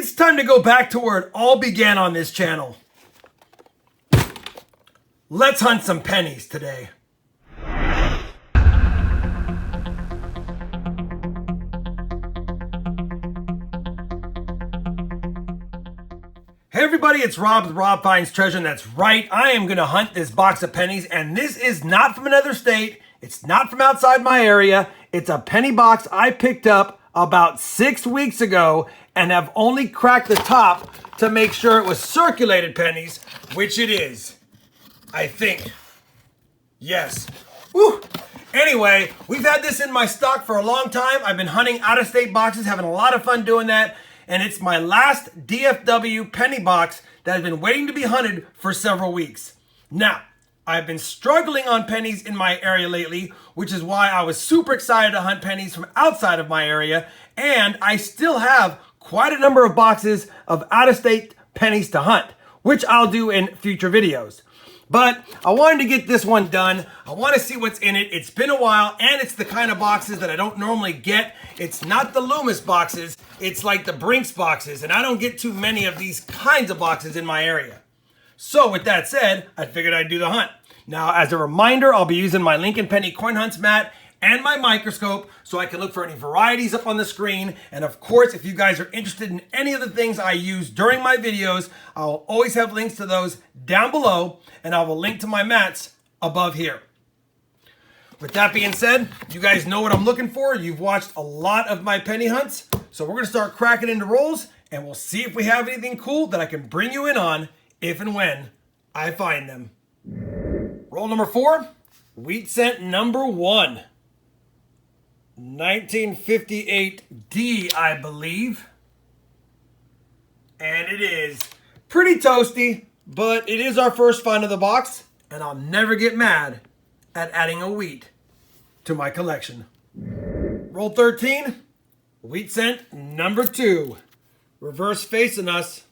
It's time to go back to where it all began on this channel. Let's hunt some pennies today. Hey everybody, it's Rob with RobFindsTreasure, and that's right, I am going to hunt this box of pennies, and this is not from another state, it's not from outside my area, it's a penny box I picked up about 6 weeks ago and have only cracked the top to make sure it was circulated pennies, which it is. I think. Yes. Woo! Anyway, we've had this in my stock for a long time. I've been hunting out-of-state boxes, having a lot of fun doing that. And it's my last DFW penny box that has been waiting to be hunted for several weeks. Now, I've been struggling on pennies in my area lately, which is why I was super excited to hunt pennies from outside of my area. And I still have quite a number of boxes of out-of-state pennies to hunt, which I'll do in future videos. But I wanted to get this one done. I want to see what's in it. It's been a while, and it's the kind of boxes that I don't normally get. It's not the Loomis boxes. It's like the Brinks boxes, and I don't get too many of these kinds of boxes in my area. So with that said, I figured I'd do the hunt. Now, as a reminder, I'll be using my Lincoln Penny Coin Hunts mat and my microscope so I can look for any varieties up on the screen. And of course, if you guys are interested in any of the things I use during my videos, I'll always have links to those down below, and I will link to my mats above here. With that being said, you guys know what I'm looking for. You've watched a lot of my penny hunts, so we're gonna start cracking into rolls, and we'll see if we have anything cool that I can bring you in on if and when I find them. Roll number 4, wheat cent number 1. 1958D, I believe. And it is pretty toasty, but it is our first find of the box, and I'll never get mad at adding a wheat to my collection. Roll 13, wheat cent number 2. Reverse facing us,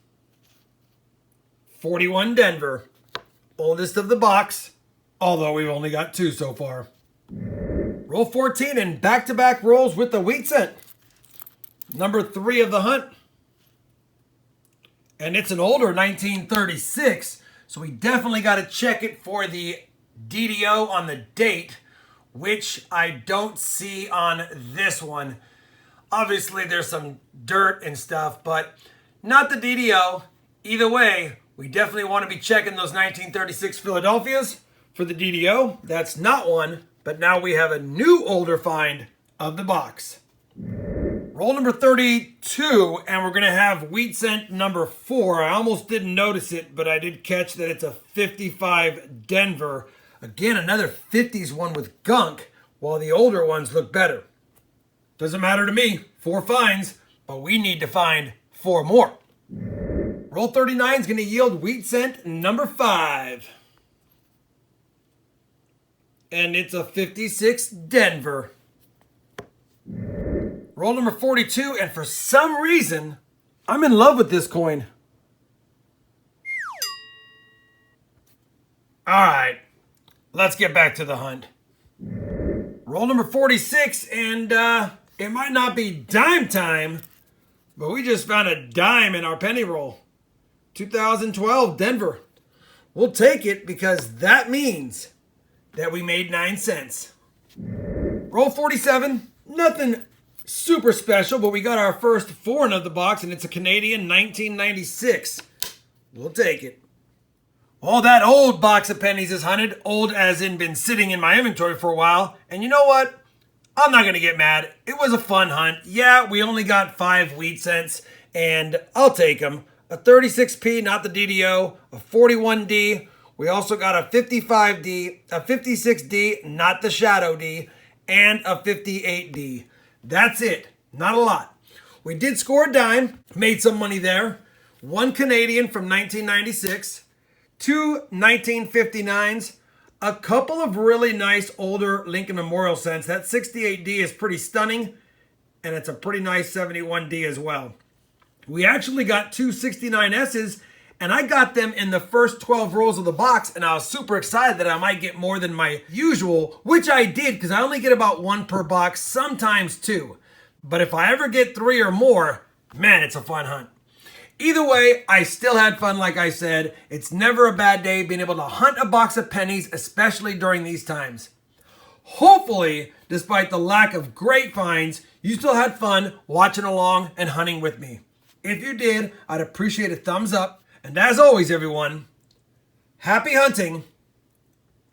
41 Denver. Oldest of the box, although we've only got 2 so far. Roll 14 and back-to-back rolls with the wheat cent. Number 3 of the hunt. And it's an older 1936, so we definitely got to check it for the DDO on the date, which I don't see on this one. Obviously, there's some dirt and stuff, but not the DDO. Either way, we definitely want to be checking those 1936 Philadelphias for the DDO. That's not one. But now we have a new older find of the box. Roll number 32, and we're gonna have wheat cent number 4. I almost didn't notice it, but I did catch that it's a 55 Denver. Again, another 50s one with gunk, while the older ones look better. Doesn't matter to me, 4 finds, but we need to find 4 more. Roll 39 is gonna yield wheat cent number 5. And it's a 56 Denver. Roll number 42, and for some reason, I'm in love with this coin. All right, let's get back to the hunt. Roll number 46, and it might not be dime time, but we just found a dime in our penny roll. 2012 Denver. We'll take it because that means that we made 9 cents. Roll 47, nothing super special, but we got our first foreign of the box, and it's a Canadian 1996. We'll take it. Well, that old box of pennies is hunted, old as in been sitting in my inventory for a while, and you know what? I'm not gonna get mad. It was a fun hunt. Yeah, we only got 5 wheat cents, and I'll take them. A 36P, not the DDO, a 41D, we also got a 55D, a 56D, not the Shadow D, and a 58D. That's it. Not a lot. We did score a dime, made some money there. 1 Canadian from 1996, 2 1959s, a couple of really nice older Lincoln Memorial cents. That 68D is pretty stunning, and it's a pretty nice 71D as well. We actually got 2 69S's, and I got them in the first 12 rolls of the box, and I was super excited that I might get more than my usual, which I did because I only get about 1 per box, sometimes 2. But if I ever get 3 or more, man, it's a fun hunt. Either way, I still had fun, like I said. It's never a bad day being able to hunt a box of pennies, especially during these times. Hopefully, despite the lack of great finds, you still had fun watching along and hunting with me. If you did, I'd appreciate a thumbs up. And as always, everyone, happy hunting,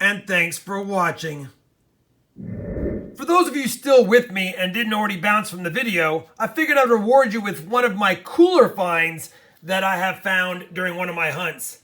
and thanks for watching. For those of you still with me and didn't already bounce from the video, I figured I'd reward you with one of my cooler finds that I have found during one of my hunts.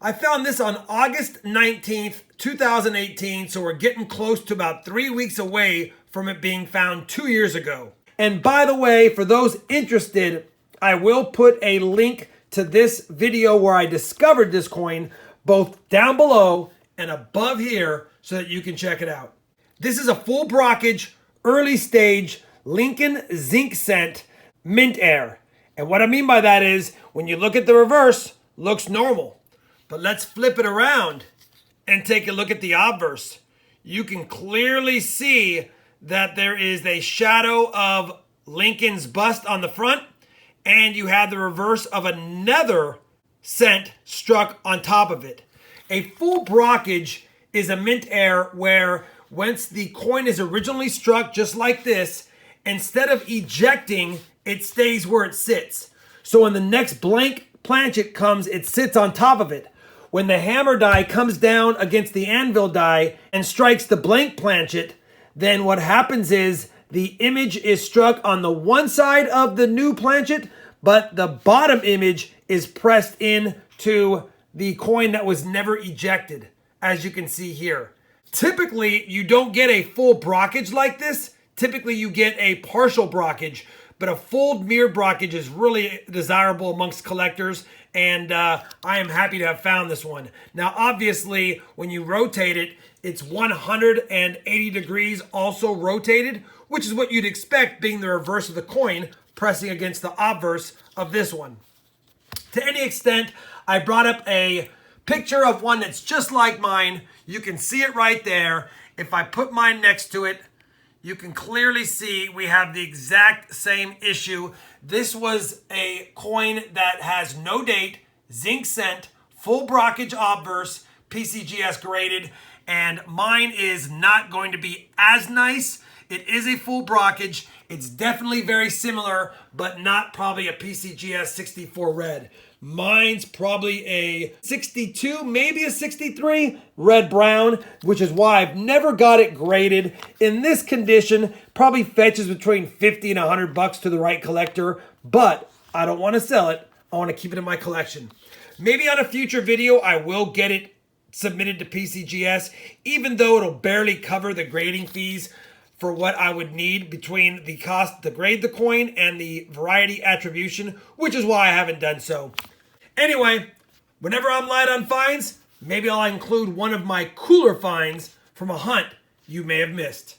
I found this on August 19th, 2018, so we're getting close to about 3 weeks away from it being found 2 years ago. And by the way, for those interested, I will put a link to this video where I discovered this coin both down below and above here so that you can check it out. This is a full brockage, early stage, Lincoln zinc cent mint air. And what I mean by that is, when you look at the reverse, looks normal. But let's flip it around and take a look at the obverse. You can clearly see that there is a shadow of Lincoln's bust on the front, and you have the reverse of another cent struck on top of it. A full brockage is a mint air where once the coin is originally struck just like this, instead of ejecting, it stays where it sits. So when the next blank planchet comes, it sits on top of it. When the hammer die comes down against the anvil die and strikes the blank planchet, then what happens is the image is struck on the one side of the new planchet, but the bottom image is pressed in to the coin that was never ejected, as you can see here. Typically, you don't get a full brockage like this. Typically, you get a partial brockage, but a full mirror brockage is really desirable amongst collectors, and I am happy to have found this one. Now, obviously, when you rotate it, it's 180 degrees also rotated, which is what you'd expect being the reverse of the coin pressing against the obverse of this one. To any extent, I brought up a picture of one that's just like mine. You can see it right there. If I put mine next to it, you can clearly see we have the exact same issue. This was a coin that has no date, zinc cent, full brockage obverse, PCGS graded, and mine is not going to be as nice. It is a full brockage. It's definitely very similar, but not probably a PCGS 64 red. Mine's probably a 62, maybe a 63 red brown, which is why I've never got it graded. In this condition, probably fetches between 50 and 100 bucks to the right collector, but I don't want to sell it. I want to keep it in my collection. Maybe on a future video, I will get it submitted to PCGS, even though it'll barely cover the grading fees for what I would need between the cost to grade the coin and the variety attribution, which is why I haven't done so. Anyway, whenever I'm light on finds, maybe I'll include one of my cooler finds from a hunt you may have missed.